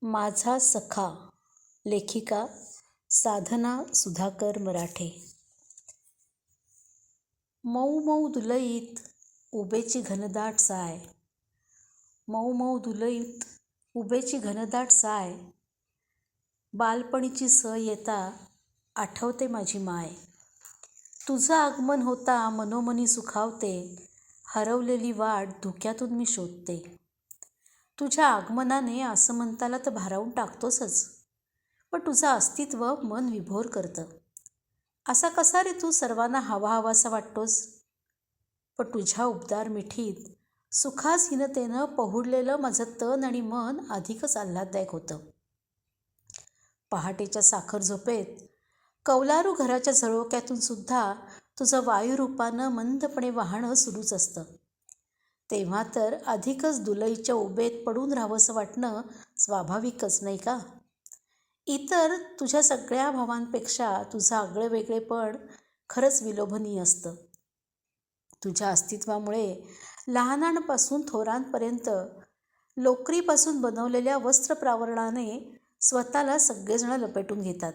माझा सखा. लेखिका साधना सुधाकर मराठे. मऊ मऊ दुलईत उबेची घनदाट साय. मऊ मऊ दुलईत उबेची घनदाट साय. बालपणीची स येता आठवते माझी माय. तुझं आगमन होता मनोमनी सुखावते. हरवलेली वाट धुक्यातून मी शोधते. तुझ्या आगमनाने आसमंताला तर भारावून टाकतोसच, पण तुझं अस्तित्व मन विभोर करतं. असा कसा रे तू सर्वांना हवा हवासा वाटतोस? पण तुझ्या उबदार मिठीत सुखासीनतेनं पहुडलेलं माझं तन आणि मन अधिकच आल्हाददायक होतं. पहाटेच्या साखर झोपेत कौलारू घराच्या झळोक्यातून सुद्धा तुझं वायुरूपानं मंदपणे वाहणं सुरूच असतं. तेव्हा तर अधिकच दुलईच्या उबेत पडून राहावंसं वाटणं स्वाभाविकच नाही का? इतर तुझ्या सगळ्या भावांपेक्षा तुझं आगळं वेगळेपण खरंच विलोभनीय असतं. तुझ्या अस्तित्वामुळे लहानांपासून थोरांपर्यंत लोकरीपासून बनवलेल्या वस्त्रप्रावरणाने स्वतःला सगळेजण लपेटून घेतात.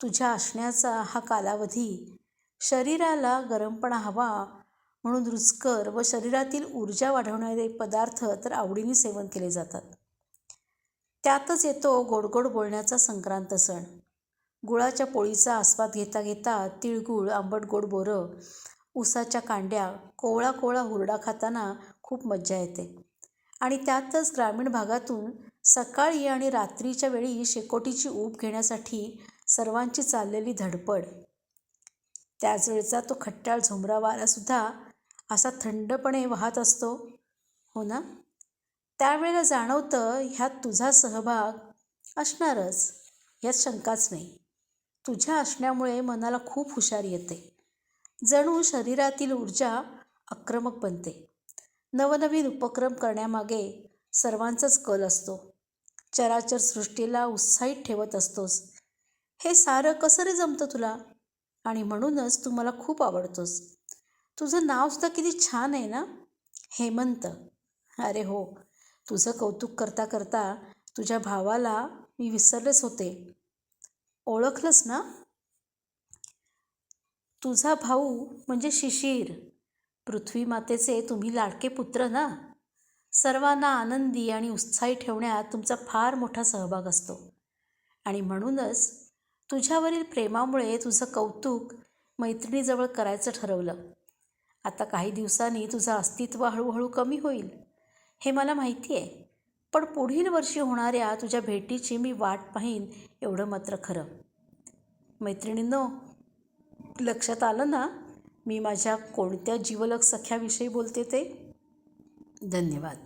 तुझ्या असण्याचा हा कालावधी शरीराला गरमपणा हवा म्हणून रुचकर व शरीरातील ऊर्जा वाढवणारे पदार्थ तर आवडीने सेवन केले जातात. त्यातच येतो गोडगोड बोलण्याचा संक्रांत सण. गुळाच्या पोळीचा आस्वाद घेता घेता तिळगुळ, आंबट गोड बोरं, ऊसाच्या कांड्या, कोवळा कोवळा हुरडा खाताना खूप मज्जा येते. आणि त्यातच ग्रामीण भागातून सकाळी आणि रात्रीच्या वेळी शेकोटीची ऊब घेण्यासाठी सर्वांची चाललेली धडपड. त्याच वेळचा तो खट्याळ झोंबरा वारासुद्धा असा थंडपणे वाहत असतो, हो ना? त्यावेळेला जाणवतं ह्यात तुझा सहभाग असणारच, यात शंकाच नाही. तुझ्या असण्यामुळे मनाला खूप हुशारी येते. जणू शरीरातील ऊर्जा आक्रमक बनते. नवनवीन उपक्रम करण्यामागे सर्वांचाच कल असतो. चराचर सृष्टीला उत्साहित ठेवत असतोस. हे सारं कसं रे जमतं तुला? आणि म्हणूनच तू मला खूप आवडतोस. तुझं नावसुद्धा किती छान आहे ना, हेमंत. अरे हो, तुझं कौतुक करता करता तुझ्या भावाला मी विसरलेच होते. ओळखलंस ना? तुझा भाऊ म्हणजे शिशिर. पृथ्वी मातेचे तुम्ही लाडके पुत्र ना. सर्वांना आनंदी आणि उत्साही ठेवण्यात तुमचा फार मोठा सहभाग असतो. आणि म्हणूनच तुझ्यावरील प्रेमामुळे तुझं कौतुक मैत्रिणीजवळ करायचं ठरवलं. आता काही दिवसांनी तुझं अस्तित्व हळूहळू कमी होईल, हे मला माहिती आहे. पण पुढील वर्षी होणाऱ्या तुझ्या भेटीची मी वाट पाहीन, एवढं मात्र खरं. मैत्रिणींनो, लक्षात आलं ना मी माझ्या कोणत्या जिवलग सख्याविषयी बोलते ते? धन्यवाद.